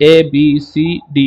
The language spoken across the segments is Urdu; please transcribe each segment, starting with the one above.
A B C D।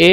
A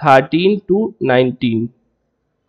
13 to 19,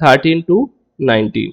13 to 19,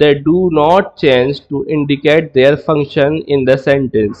they do not change to indicate their function in the sentence।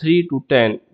3 to 10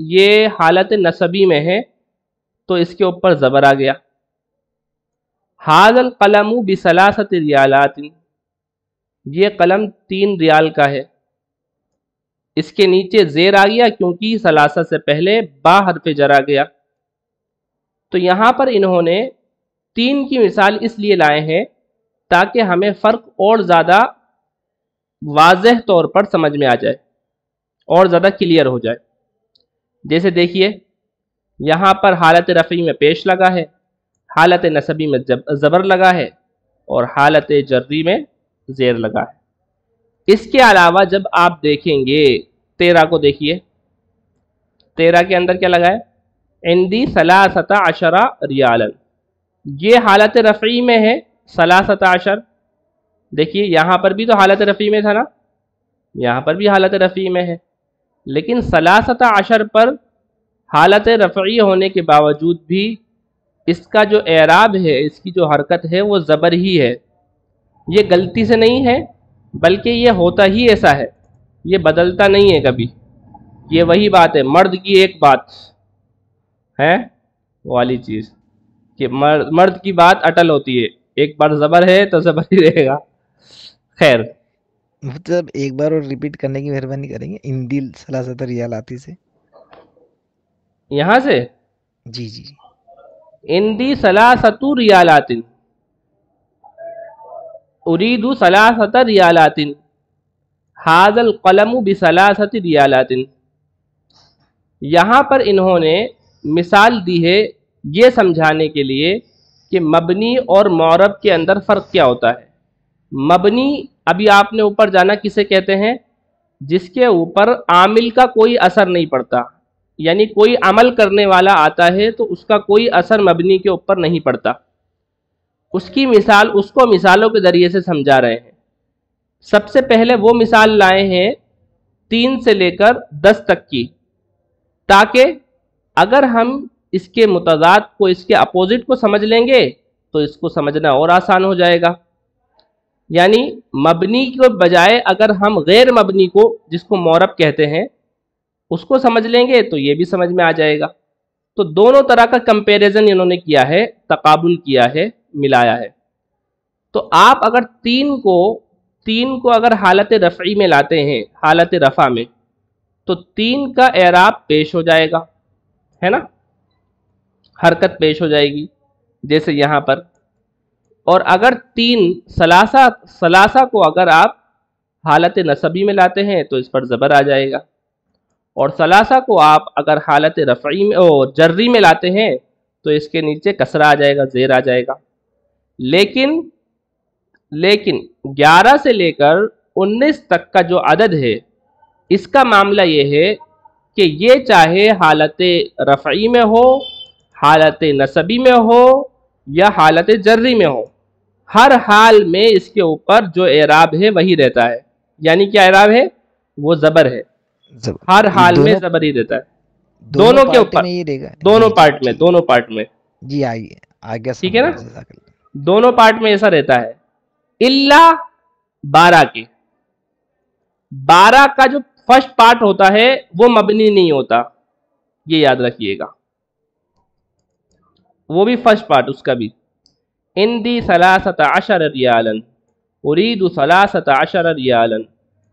یہ حالت نصبی میں ہے تو اس کے اوپر زبر آ گیا. ھذا القلم بثلاثۃ ریالات، یہ قلم 3 ریال کا ہے. اس کے نیچے زیر آ گیا کیونکہ ثلاثہ سے پہلے با حرف جر آ گیا. تو یہاں پر انہوں نے 3 کی مثال اس لیے لائے ہیں تاکہ ہمیں فرق اور زیادہ واضح طور پر سمجھ میں آ جائے اور زیادہ کلیئر ہو جائے. جیسے دیکھیے یہاں پر حالت رفعی میں پیش لگا ہے، حالت نصبی میں زبر لگا ہے، اور حالت جری میں زیر لگا ہے. اس کے علاوہ جب آپ دیکھیں گے 13 کو، دیکھیے 13 کے اندر کیا لگا ہے؟ عندی 13 ریالا، یہ حالت رفعی میں ہے 13. دیکھیے یہاں پر بھی تو حالت رفعی میں تھا نا، یہاں پر بھی حالت رفعی میں ہے، لیکن 13 پر حالت رفعی ہونے کے باوجود بھی اس کا جو اعراب ہے، اس کی جو حرکت ہے وہ زبر ہی ہے. یہ غلطی سے نہیں ہے بلکہ یہ ہوتا ہی ایسا ہے، یہ بدلتا نہیں ہے کبھی. یہ وہی بات ہے، مرد کی ایک بات ہے والی چیز کہ مرد کی بات اٹل ہوتی ہے، ایک بار زبر ہے تو زبر ہی رہے گا. خیر، مطلب ایک بار اور ریپیٹ کرنے کی مہربانی کریں گے، اندی 13 ریالاتی سے. یہاں سے جی جی جی. اندی 13 ریالات، اريد 3 ریالات، ھذا القلم ب3 ریالات. یہاں پر انہوں نے مثال دی ہے یہ سمجھانے کے لیے کہ مبنی اور معرب کے اندر فرق کیا ہوتا ہے. مبنی، ابھی آپ نے اوپر جانا، کسے کہتے ہیں؟ جس کے اوپر عامل کا کوئی اثر نہیں پڑتا، یعنی کوئی عمل کرنے والا آتا ہے تو اس کا کوئی اثر مبنی کے اوپر نہیں پڑتا. اس کی مثال، اس کو مثالوں کے ذریعے سے سمجھا رہے ہیں. سب سے پہلے وہ مثال لائے ہیں 3 سے لے کر 10 تک کی، تاکہ اگر ہم اس کے متضاد کو، اس کے اپوزٹ کو سمجھ لیں گے تو اس کو سمجھنا اور آسان ہو جائے گا. یعنی مبنی کے بجائے اگر ہم غیر مبنی کو، جس کو معرب کہتے ہیں، اس کو سمجھ لیں گے تو یہ بھی سمجھ میں آ جائے گا. تو دونوں طرح کا کمپیریزن انہوں نے کیا ہے، تقابل کیا ہے، ملایا ہے. تو آپ اگر 3 کو اگر حالت رفعی میں لاتے ہیں، حالت رفع میں، تو 3 کا اعراب پیش ہو جائے گا، ہے نا، حرکت پیش ہو جائے گی جیسے یہاں پر. اور اگر 3 کو اگر آپ حالت نصبی میں لاتے ہیں تو اس پر زبر آ جائے گا، اور 3 کو آپ اگر حالت رفعی میں جری میں لاتے ہیں تو اس کے نیچے کسرہ آ جائے گا، زیر آ جائے گا. لیکن 11 سے لے کر 19 تک کا جو عدد ہے، اس کا معاملہ یہ ہے کہ یہ چاہے حالت رفعی میں ہو، حالت نصبی میں ہو یا حالت جری میں ہو، ہر حال میں اس کے اوپر جو اعراب ہے وہی رہتا ہے. یعنی کیا اعراب ہے؟ وہ زبر ہے، ہر حال میں زبر ہی رہتا ہے، دونوں کے اوپر، میں یہ رہے گا. دونوں پارٹ میں. جی آئیے آگے. ٹھیک ہے نا، دونوں پارٹ میں ایسا رہتا ہے. الا 12 کے، 12 کا جو فرسٹ پارٹ ہوتا ہے وہ مبنی نہیں ہوتا، یہ یاد رکھیے گا، وہ بھی فرسٹ پارٹ اس کا بھی. اندی 13 ریالا، اريد 13 ریالا،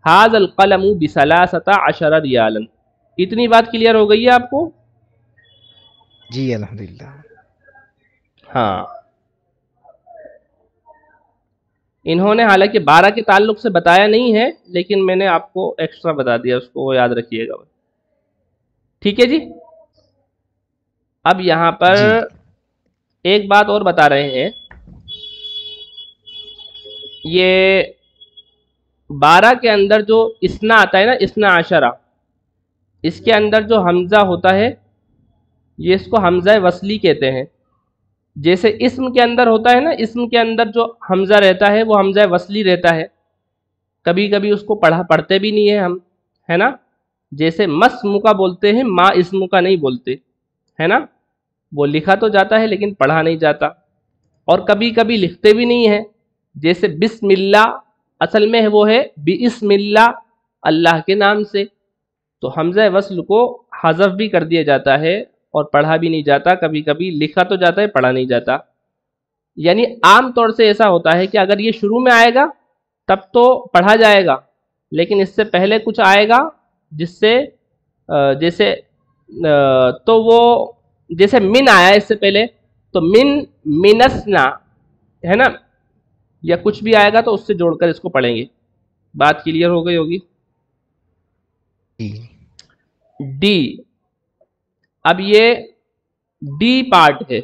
ھذا القلم ب13 ریالا. اتنی بات کلیئر ہو گئی ہے آپ کو؟ جی الحمدللہ. ہاں، انہوں نے حالانکہ 12 کے تعلق سے بتایا نہیں ہے، لیکن میں نے آپ کو ایکسٹرا بتا دیا، اس کو وہ یاد رکھیے گا. ٹھیک ہے جی. اب یہاں پر ایک بات اور بتا رہے ہیں، یہ 12 کے اندر جو اسنا آتا ہے نا، اسنا عشرہ، اس کے اندر جو حمزہ ہوتا ہے یہ اس کو حمزہ وصلی کہتے ہیں. جیسے اسم کے اندر ہوتا ہے نا، اسم کے اندر جو حمزہ رہتا ہے وہ حمزہ وصلی رہتا ہے. کبھی کبھی اس کو پڑھتے بھی نہیں ہیں ہم، ہے نا. جیسے مسم کا بولتے ہیں، ما اسم کا نہیں بولتے، ہے نا. وہ لکھا تو جاتا ہے لیکن پڑھا نہیں جاتا. اور کبھی کبھی لکھتے بھی نہیں ہیں، جیسے بسم اللہ، اصل میں وہ ہے بسم اللہ، اللہ کے نام سے. تو حمزہ وصل کو حذف بھی کر دیا جاتا ہے اور پڑھا بھی نہیں جاتا، کبھی کبھی لکھا تو جاتا ہے پڑھا نہیں جاتا. یعنی عام طور سے ایسا ہوتا ہے کہ اگر یہ شروع میں آئے گا تب تو پڑھا جائے گا، لیکن اس سے پہلے کچھ آئے گا جس سے جیسے تو وہ جیسے من آیا اس سے پہلے، تو منسنا ہے نا، یا کچھ بھی آئے گا تو اس سے جوڑ کر اس کو پڑھیں گے. بات کلیئر ہو گئی ہوگی. ڈی، اب یہ ڈی پارٹ ہے،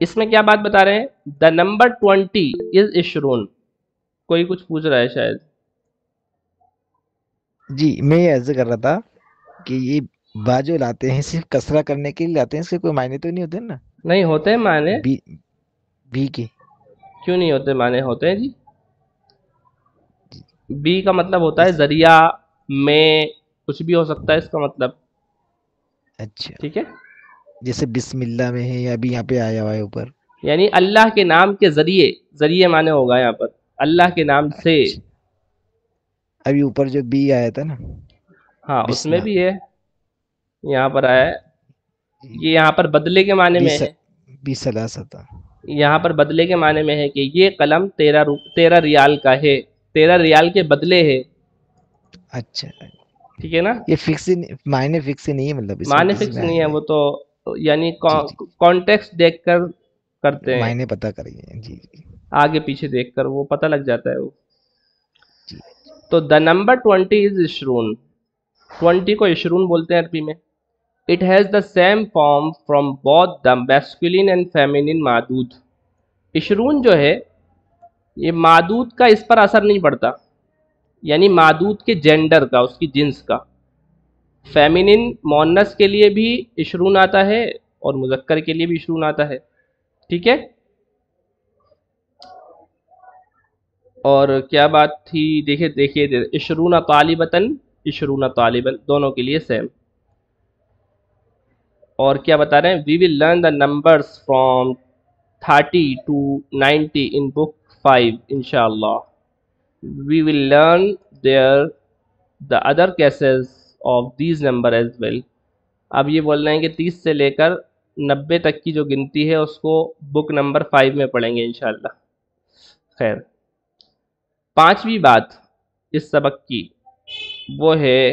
اس میں کیا بات بتا رہے ہیں؟ دا نمبر 20 از 20. کوئی کچھ پوچھ رہا ہے شاید. جی میں یہ عرض کر رہا تھا کہ یہ با جو لاتے ہیں صرف کسرہ کرنے کے لیے لاتے ہیں، اس کے کوئی معنی تو نہیں ہوتے نا؟ نہیں ہوتے ہیں معنی. بی کے کیوں نہیں ہوتے معنی؟ ہوتے ہیں جی. بی کا مطلب ہوتا ہے ذریعہ، میں کچھ بھی ہو سکتا ہے اس کا مطلب. اچھا ٹھیک ہے، جیسے بسم اللہ میں ہے یا ابھی یہاں پہ آیا ہوا ہے اوپر، یعنی اللہ کے نام کے ذریعے، ذریعے معنی ہوگا یہاں پر اللہ کے نام سے. ابھی اوپر جو بی آیا تھا نا، ہاں اس میں بھی ہے، یہاں پر آیا ہے. یہ یہاں پر بدلے کے معنی میں ہے، بی سلاست، یہاں پر بدلے کے معنی میں ہے کہ یہ قلم 13 ریال کا ہے، 13 ریال کے بدلے ہے. اچھا ٹھیک ہے نا، یہ فکس معنی فکس نہیں ہے، مطلب معنی فکس نہیں ہے، وہ تو یعنی کانٹیکسٹ دیکھ کر کرتے ہیں، معنی پتہ کریے. جی آگے پیچھے دیکھ کر وہ پتہ لگ جاتا ہے وہ. تو دا نمبر 20 از 20. 20 کو 20 بولتے ہیں عربی میں. It has the same form from both the masculine and feminine معدود. 20 جو ہے یہ معدود کا اس پر اثر نہیں پڑتا، یعنی معدود کے جینڈر کا، اس کی جنس کا. فیمینین مونس کے لیے بھی 20 آتا ہے اور مذکر کے لیے بھی 20 آتا ہے. ٹھیک ہے، اور کیا بات تھی؟ دیکھیے 20 طالبتاً، 20 طالباً، دونوں کے لیے سیم. اور کیا بتا رہے ہیں؟ We will learn the numbers from 30 to 90 in book 5 inshallah. We will learn the other cases of these number as well. اب یہ بول رہے ہیں کہ 30 سے لے کر 90 تک کی جو گنتی ہے اس کو بک نمبر 5 میں پڑھیں گے انشاءاللہ. خیر، 5ویں بات اس سبق کی وہ ہے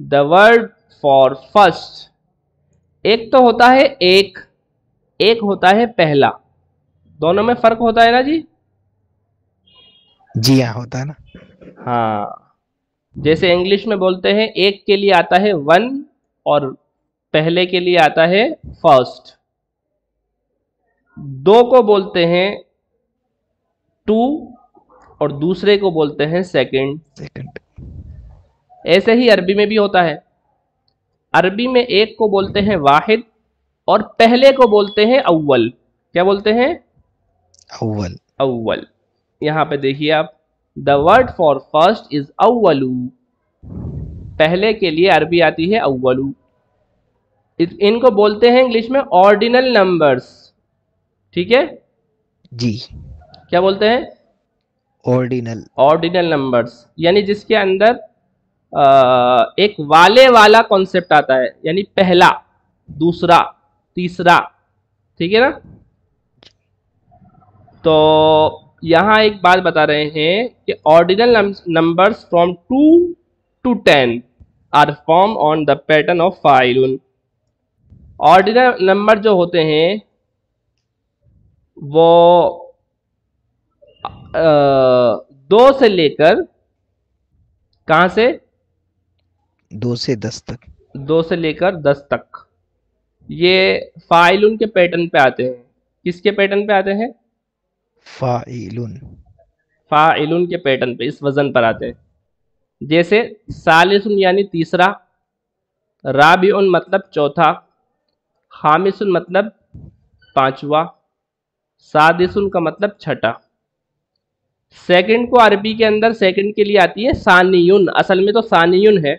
دا ورڈ فار فرسٹ. ایک تو ہوتا ہے ایک ہوتا ہے پہلا. دونوں میں فرق ہوتا ہے نا جی؟ جی ہاں ہوتا ہے نا. ہاں، جیسے انگلش میں بولتے ہیں ایک کے لیے آتا ہے 1 اور پہلے کے لیے آتا ہے فرسٹ. 2 کو بولتے ہیں 2 اور دوسرے کو بولتے ہیں سیکنڈ. ایسے ہی عربی میں بھی ہوتا ہے. عربی میں ایک کو بولتے ہیں واحد اور پہلے کو بولتے ہیں اول. کیا بولتے ہیں؟ اول. یہاں پہ دیکھیے آپ، the word for first is اولو. پہلے کے لیے عربی آتی ہے اولو. ان کو بولتے ہیں انگلش میں آرڈینل نمبرز. ٹھیک ہے جی، کیا بولتے ہیں؟ آرڈینل نمبرز، یعنی جس کے اندر ایک والے والا کانسیپٹ آتا ہے، یعنی پہلا، دوسرا، تیسرا. ٹھیک ہے نا. تو یہاں ایک بات بتا رہے ہیں کہ ordinal numbers from 2 to 10 are form on the pattern of فاعل. آرڈینل نمبر جو ہوتے ہیں وہ 2 سے لے کر، کہاں سے؟ 2 سے 10 تک. 2 سے لے کر 10 تک یہ فاعلن کے پیٹرن پہ آتے ہیں. کس کے پیٹرن پہ آتے ہیں؟ فاعلن کے پیٹرن پہ، اس وزن پر آتے ہیں. جیسے ثالثن یعنی تیسرا، رابعن مطلب چوتھا، خامسن مطلب پانچواں، سادسن کا مطلب چھٹا. سیکنڈ کو عربی کے اندر سیکنڈ کے لیے آتی ہے ثانیون. اصل میں تو ثانیون ہے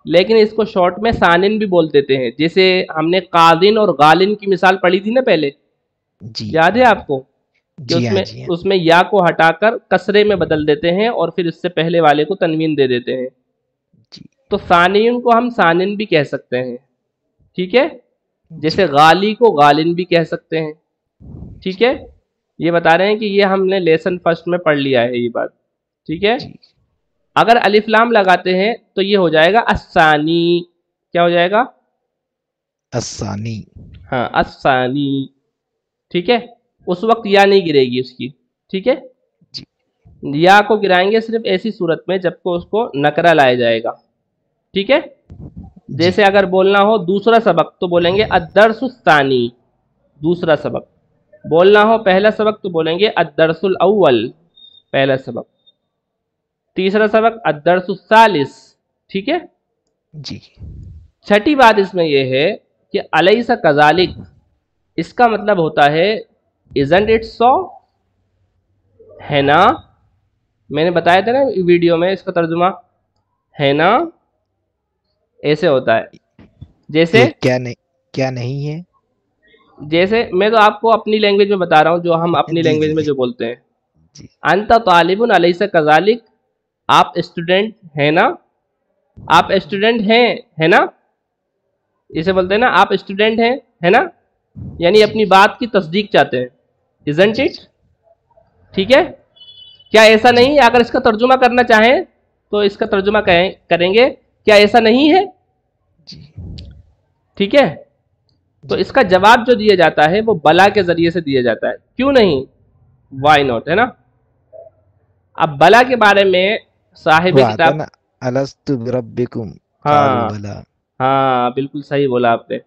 لیکن اس کو شارٹ میں ثانن بھی بول دیتے ہیں. جیسے ہم نے قاضن اور غالن کی مثال پڑھی تھی نا پہلے، یاد ہے آپ کو؟ کہ اس میں یا کو ہٹا کر کسرے میں بدل دیتے ہیں اور پھر اس سے پہلے والے کو تنوین دے دیتے ہیں. تو ثانین کو ہم ثانن بھی کہہ سکتے ہیں، ٹھیک ہے، جیسے غالی کو غالن بھی کہہ سکتے ہیں، ٹھیک ہے، یہ بتا رہے ہیں کہ یہ ہم نے لیسن فرسٹ میں پڑھ لیا ہے یہ بات، ٹھیک ہے۔ جی اگر الف لام لگاتے ہیں تو یہ ہو جائے گا الثانی، کیا ہو جائے گا؟ الثانی، ہاں الثانی، ٹھیک ہے، اس وقت یا نہیں گرے گی اس کی، ٹھیک ہے، جی یا کو گرائیں گے صرف ایسی صورت میں جب کو اس کو نکرہ لایا جائے گا، ٹھیک ہے، جی جیسے اگر بولنا ہو دوسرا سبق تو بولیں گے الدرس الثانی، دوسرا سبق، بولنا ہو پہلا سبق تو بولیں گے الدرس الاول، پہلا سبق، تیسرا سبق الدرس الثالث، ٹھیک ہے۔ جی چھٹی بات اس میں یہ ہے کہ الیس کذالک، اس کا مطلب ہوتا ہے isn't it so، ہے نا، میں نے بتایا تھا نا ویڈیو میں اس کا ترجمہ، ہے نا، ایسے ہوتا ہے، جیسے یہ کیا نہیں ہے؟ جیسے میں تو آپ کو اپنی لینگویج میں بتا رہا ہوں، جو ہم اپنی جی لینگویج جی میں جو بولتے ہیں، جی انت طالب الیس کذالک، آپ اسٹوڈنٹ ہیں نا، آپ اسٹوڈنٹ ہیں، ہے نا، اسے بولتے ہیں نا آپ اسٹوڈنٹ ہیں، ہے نا، یعنی جی اپنی بات کی تصدیق چاہتے ہیں، isn't جی it، ٹھیک ہے، کیا ایسا جی نہیں ہے؟ اگر اس کا ترجمہ کرنا چاہیں تو اس کا ترجمہ کریں گے کیا ایسا نہیں ہے، جی ٹھیک ہے، تو جی اس کا جواب جو دیا جاتا ہے وہ بلا کے ذریعے سے دیا جاتا ہے، کیوں نہیں، وائی ناٹ، ہے نا۔ اب بلا کے بارے میں صاحب وہ آتا کتاب، نا الست بربکم قالوا ہاں بلا، ہاں بالکل صحیح بولا آپ نے،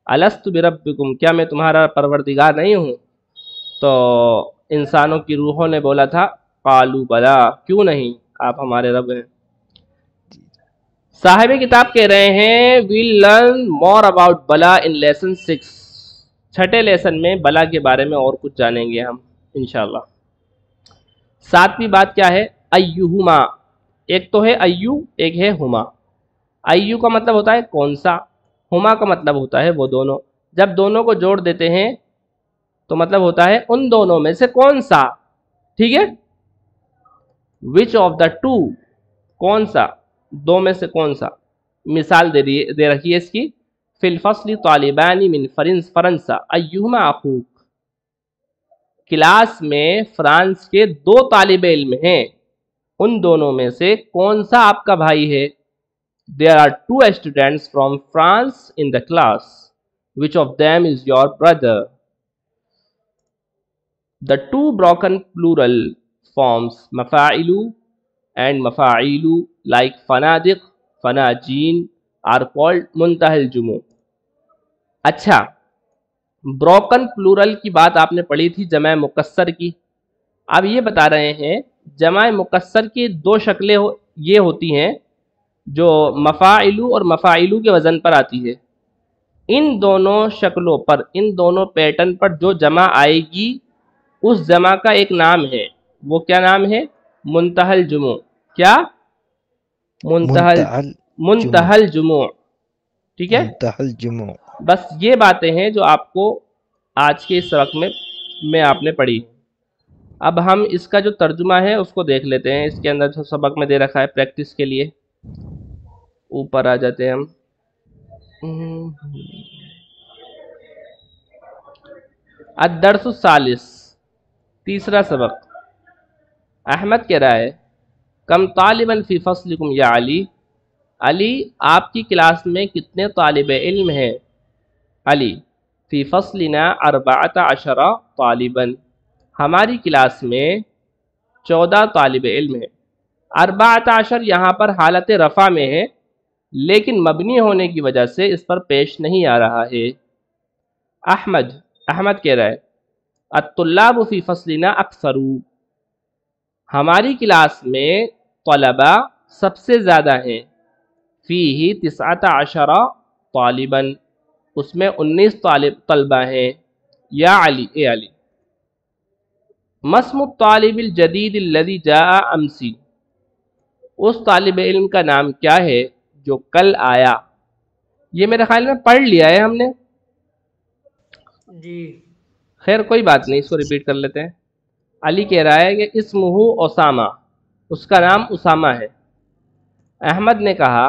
الست بربکم، کیا میں تمہارا پروردگار نہیں ہوں؟ تو انسانوں کی روحوں نے بولا تھا قالوا بلا، کیوں نہیں، آپ ہمارے رب ہیں۔ صاحب کتاب کہہ رہے ہیں we'll learn more about بلا in lesson 6، چھٹے لیسن میں بلا کے بارے میں اور کچھ جانیں گے ہم انشاءاللہ۔ ساتویں بات کیا ہے؟ ایہما، ایک تو ہے ایو، ایک ہے ہما۔ ایو کا مطلب ہوتا ہے کون سا، ہما کا مطلب ہوتا ہے وہ دونوں، جب دونوں کو جوڑ دیتے ہیں تو مطلب ہوتا ہے ان دونوں میں سے کون سا، ٹھیک ہے، which of the two، کون سا، دو میں سے کون سا۔ مثال دے رکھی ہے اس کی، فی الفصل طالبان من فرنسا ایہما اخوک، کلاس میں فرانس کے دو طالب علم ہیں، ان دونوں میں سے کون سا آپ کا بھائی ہے۔ There are two students from France in the class. Which of them is your brother? The two broken plural forms mafa'ilu and mafa'ilu like fanadiq, fanajin are called muntahal jumu. اچھا، بروکن پلورل کی بات آپ نے پڑھی تھی جمع مکسر کی، اب یہ بتا رہے ہیں جمع مکسر کی دو شکلیں یہ ہوتی ہیں جو مفاعلو اور مفاعلو کے وزن پر آتی ہے، ان دونوں شکلوں پر، ان دونوں پیٹرن پر جو جمع آئے گی اس جمع کا ایک نام ہے، وہ کیا نام ہے؟ منتہل جموع، کیا؟ منتحل جمع، منتہل جموع، ٹھیک ہے، منتحل جمع۔ بس یہ باتیں ہیں جو آپ کو آج کے اس سبق میں آپ نے پڑھی۔ اب ہم اس کا جو ترجمہ ہے اس کو دیکھ لیتے ہیں، اس کے اندر جو سبق میں دے رکھا ہے پریکٹس کے لیے، اوپر آ جاتے ہیں ہم۔ الدرس الثالث، تیسرا سبق، احمد کہہ رہا ہے کم طالباً فی فصلکم یا علی، علی آپ کی کلاس میں کتنے طالب علم ہیں؟ علی فی فصلنا 14 طالباً، ہماری کلاس میں 14 طالب علم ہیں۔ 14 یہاں پر حالت رفع میں ہے لیکن مبنی ہونے کی وجہ سے اس پر پیش نہیں آ رہا ہے۔ احمد کہہ رہا ہے الطلاب فی فصلنا اکثر، ہماری کلاس میں طلباء سب سے زیادہ ہیں، فیہ 19 طالباً، اس میں 19 طلباء ہیں۔ یا علی، اے علی، مسم الطالب الجدید الذی جاء امسی، اس طالب علم کا نام کیا ہے جو کل آیا؟ یہ میرے خیال میں پڑھ لیا ہے ہم نے، جی خیر کوئی بات نہیں، اس کو ریپیٹ کر لیتے ہیں۔ علی کہہ رہا ہے کہ اسمہ اسامہ، اس کا نام اسامہ ہے۔ احمد نے کہا